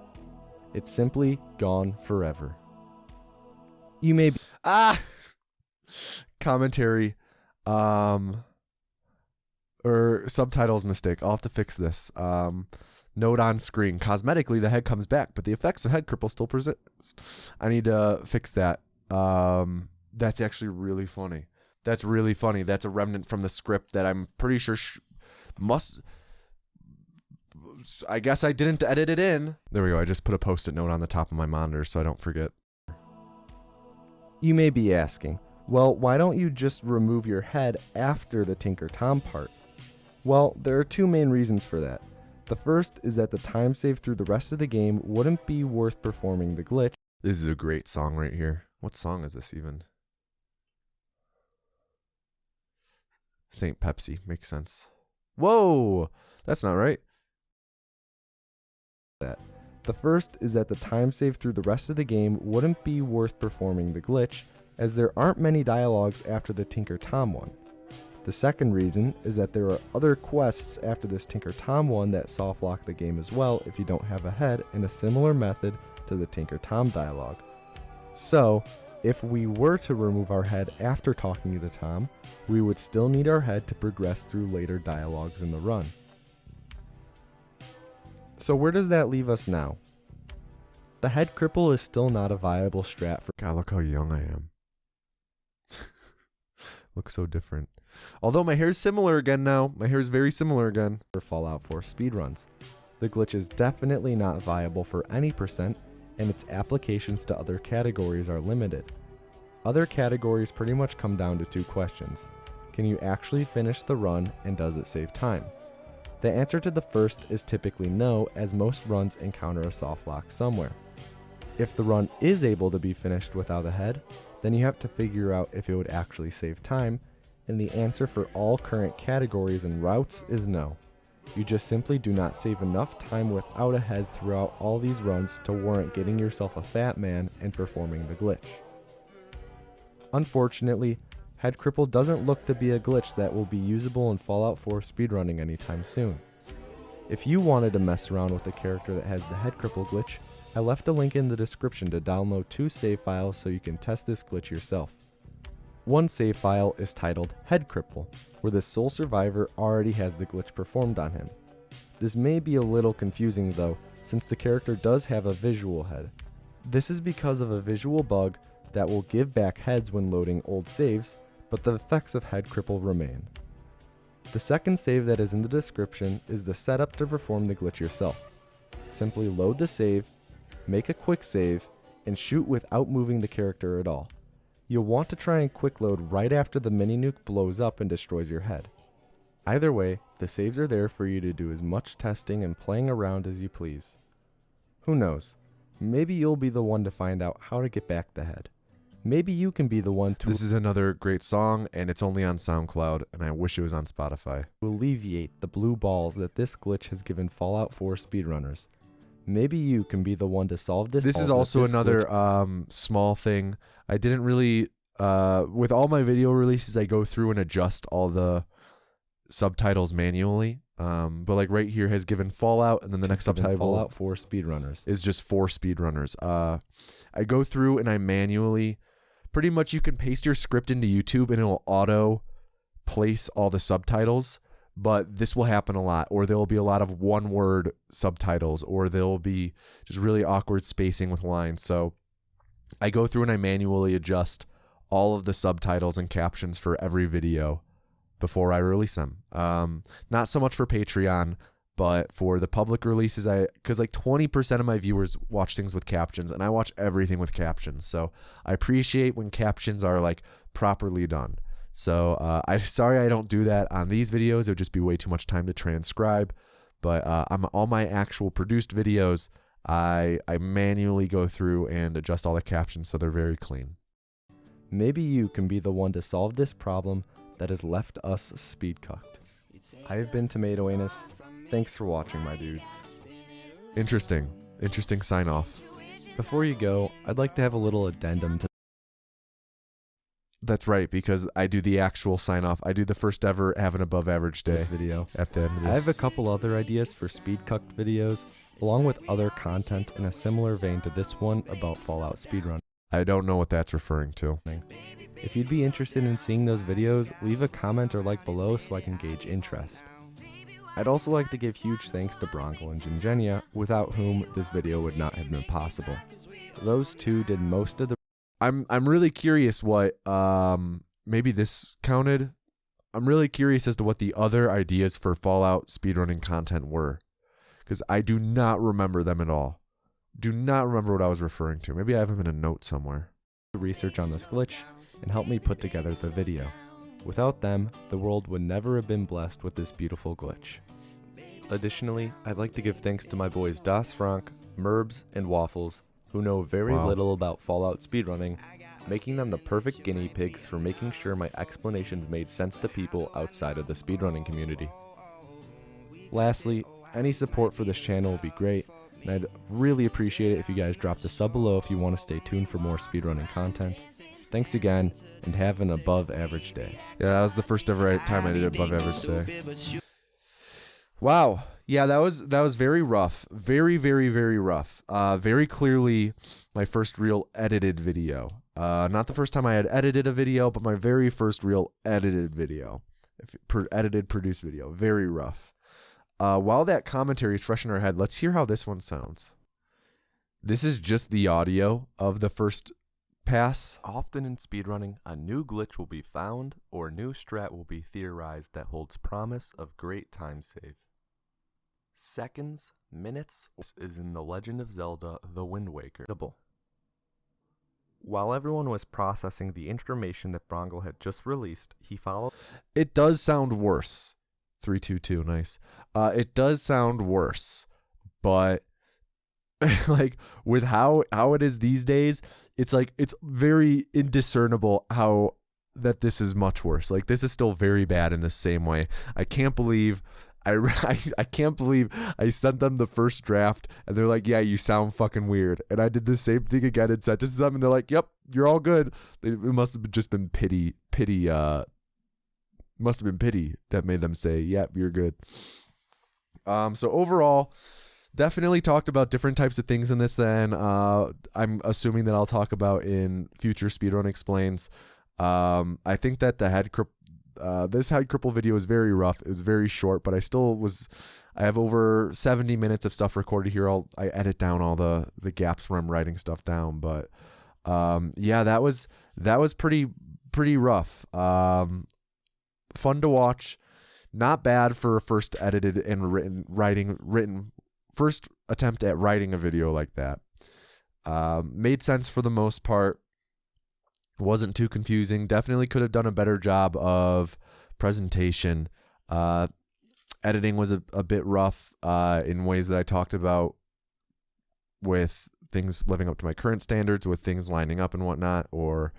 It's simply gone forever. You may be... Commentary. Or subtitles mistake. I'll have to fix this. Note on screen. Cosmetically, the head comes back, but the effects of Headcripple still persist. I need to fix that. That's actually really funny. That's really funny. That's a remnant from the script that I'm pretty sure must... I guess I didn't edit it in. There we go. I just put a post-it note on the top of my monitor so I don't forget. You may be asking, well, why don't you just remove your head after the Tinker Tom part? Well, there are 2 main reasons for that. The first is that the time save through the rest of the game wouldn't be worth performing the glitch. This is a great song right here. What song is this even? Saint Pepsi. Makes sense. Whoa! That's not right. The first is that the time save through the rest of the game wouldn't be worth performing the glitch, as there aren't many dialogues after the Tinker Tom one. The second reason is that there are other quests after this Tinker Tom one that soft lock the game as well if you don't have a head, in a similar method to the Tinker Tom dialogue. So, if we were to remove our head after talking to Tom, we would still need our head to progress through later dialogues in the run. So where does that leave us now? The Headcripple is still not a viable strat for... God, look how young I am. Looks so different. Although my hair's similar again now. My hair's very similar again. For Fallout 4 speedruns. The glitch is definitely not viable for any percent, and its applications to other categories are limited. Other categories pretty much come down to 2 questions. Can you actually finish the run, and does it save time? The answer to the first is typically no, as most runs encounter a soft lock somewhere. If the run is able to be finished without a head, then you have to figure out if it would actually save time, and the answer for all current categories and routes is no. You just simply do not save enough time without a head throughout all these runs to warrant getting yourself a fat man and performing the glitch. Unfortunately, Headcripple doesn't look to be a glitch that will be usable in Fallout 4 speedrunning anytime soon. If you wanted to mess around with a character that has the Headcripple glitch, I left a link in the description to download 2 save files so you can test this glitch yourself. One save file is titled Headcripple, where the sole survivor already has the glitch performed on him. This may be a little confusing though, since the character does have a visual head. This is because of a visual bug that will give back heads when loading old saves, but the effects of Headcripple remain. The second save that is in the description is the setup to perform the glitch yourself. Simply load the save, make a quick save, and shoot without moving the character at all. You'll want to try and quick load right after the mini nuke blows up and destroys your head. Either way, the saves are there for you to do as much testing and playing around as you please. Who knows, maybe you'll be the one to find out how to get back the head. Maybe you can be the one to... This is another great song, and it's only on SoundCloud, and I wish it was on Spotify. Alleviate the blue balls that this glitch has given Fallout 4 speedrunners. Maybe you can be the one to solve this. This is also another small thing. I didn't really... with all my video releases, I go through and adjust all the subtitles manually. But like right here has given Fallout, and then the next subtitle... Fallout 4 speedrunners. Is just for speedrunners. I go through and I manually... Pretty much you can paste your script into YouTube and it'll auto place all the subtitles. but this will happen a lot, or there will be a lot of one-word subtitles, or there will be just really awkward spacing with lines. So I go through and I manually adjust all of the subtitles and captions for every video before I release them. Not so much for Patreon, but for the public releases, because like 20% of my viewers watch things with captions, and I watch everything with captions. So I appreciate when captions are like properly done. So sorry I don't do that on these videos. It would just be way too much time to transcribe. But on all my actual produced videos, I manually go through and adjust all the captions so they're very clean. Maybe you can be the one to solve this problem that has left us speedcucked. I have been Tomato Anus. Thanks for watching, my dudes. Interesting sign off. Before you go, I'd like to have a little addendum to That's right, because I do the actual sign off. I do the first ever have an above average day this video. at the end of this. I have a couple other ideas for speedcucked videos, along with other content in a similar vein to this one about Fallout speedrun. I don't know what that's referring to. If you'd be interested in seeing those videos, leave a comment or like below so I can gauge interest. I'd also like to give huge thanks to Bronco and Gingenia, without whom this video would not have been possible. Those two did most of the... I'm really curious what maybe this counted. I'm really curious as to what the other ideas for Fallout speedrunning content were, because I do not remember them at all. Do not remember what I was referring to. Maybe I have them in a note somewhere. research on this glitch and helped me put together the video. Without them, the world would never have been blessed with this beautiful glitch. Additionally, I'd like to give thanks to my boys Das Frank, Merbs, and Waffles, who know very little about Fallout speedrunning, making them the perfect guinea pigs for making sure my explanations made sense to people outside of the speedrunning community. Lastly, any support for this channel would be great, and I'd really appreciate it if you guys dropped a sub below if you want to stay tuned for more speedrunning content. Thanks again, and have an above average day. Yeah, that was the first ever time I did above average day. Wow. Yeah, that was very rough. Very, very, very rough. Very clearly my first real edited video. Not the first time I had edited a video, but my very first real edited video. Edited, produced video. Very rough. While that commentary is fresh in our head, let's hear how this one sounds. This is just the audio of the first pass. Often in speedrunning, a new glitch will be found or a new strat will be theorized that holds promise of great time save. Seconds, minutes is in The Legend of Zelda: The Wind Waker. While everyone was processing the information that Brongle had just released, he followed. It does sound worse. 322, nice. It does sound worse, but like with how it is these days, it's like it's very indiscernible how that this is much worse. Like this is still very bad in the same way. I can't believe I can't believe I sent them the first draft and they're like, yeah, you sound fucking weird. And I did the same thing again and sent it to them and they're like, yep, you're all good. It must have just been pity must have been pity that made them say, yep, you're good. So overall, definitely talked about different types of things in this than I'm assuming that I'll talk about in future Speedrun Explains. I think that the this Headcripple video is very rough. It was very short, but I have over 70 minutes of stuff recorded here. I edit down all the gaps where I'm writing stuff down, but yeah, that was pretty rough. Fun to watch. Not bad for a first edited and written first attempt at writing a video like that. Made sense for the most part. Wasn't too confusing. Definitely could have done a better job of presentation. Editing was a bit rough in ways that I talked about, with things living up to my current standards, with things lining up and whatnot, or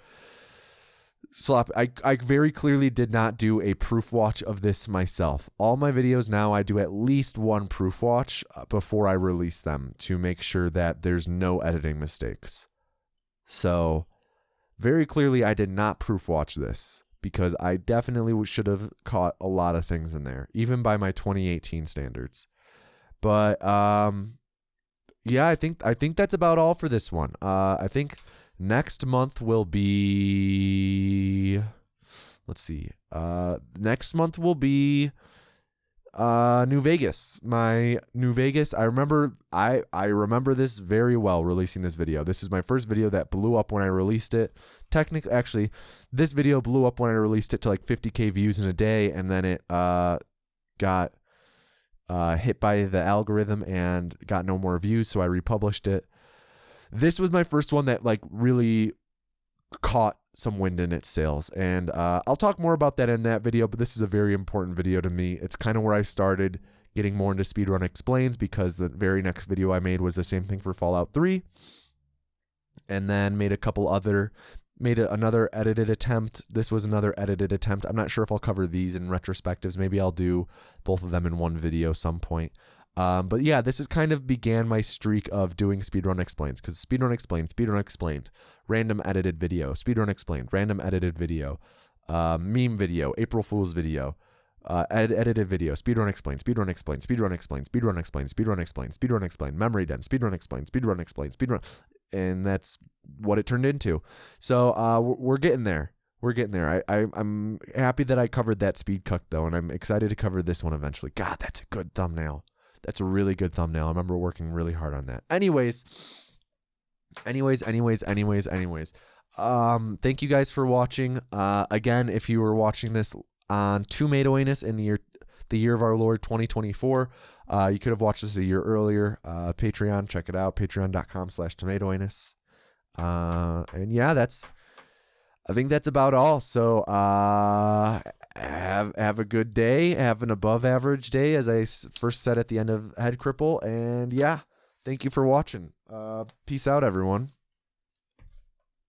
slop. I very clearly did not do a proof watch of this myself. All my videos now, I do at least one proof watch before I release them to make sure that there's no editing mistakes. So very clearly I did not proof watch this, because I definitely should have caught a lot of things in there, even by my 2018 standards. But yeah, I think that's about all for this one. I think next month will be, let's see. Next month will be New Vegas. My New Vegas. I remember this very well, releasing this video. This is my first video that blew up when I released it. Actually, this video blew up when I released it to like 50K views in a day, and then it got hit by the algorithm and got no more views, so I republished it. This was my first one that like really caught some wind in its sails, and I'll talk more about that in that video, but this is a very important video to me. It's kind of where I started getting more into Speedrun Explains, because the very next video I made was the same thing for Fallout 3, and then made another edited attempt. This was another edited attempt. I'm not sure if I'll cover these in retrospectives. Maybe I'll do both of them in one video some point. But yeah, this is kind of began my streak of doing Speedrun Explains, because Speedrun Explained, random edited video, Speedrun Explained, random edited video, meme video, April Fool's video, edited video, Speedrun Explained, Speedrun Explained, Speedrun Explained, Speedrun Explained, Speedrun Explained, Speedrun Explained, Memory Den, Speedrun Explained, Speedrun Explained, Speedrun, and that's what it turned into. So we're getting there. We're getting there. I'm happy that I covered that Speedcucked though, and I'm excited to cover this one eventually. God, that's a good thumbnail. That's a really good thumbnail. I remember working really hard on that. Anyways. Thank you guys for watching. Again, if you were watching this on Tomatoiness in the year of our Lord 2024, you could have watched this a year earlier. Patreon, check it out. Patreon.com/Tomatoiness. And yeah, I think that's about all. So have a good day. Have an above average day, as I first said at the end of Headcripple. And yeah, thank you for watching. Peace out, everyone.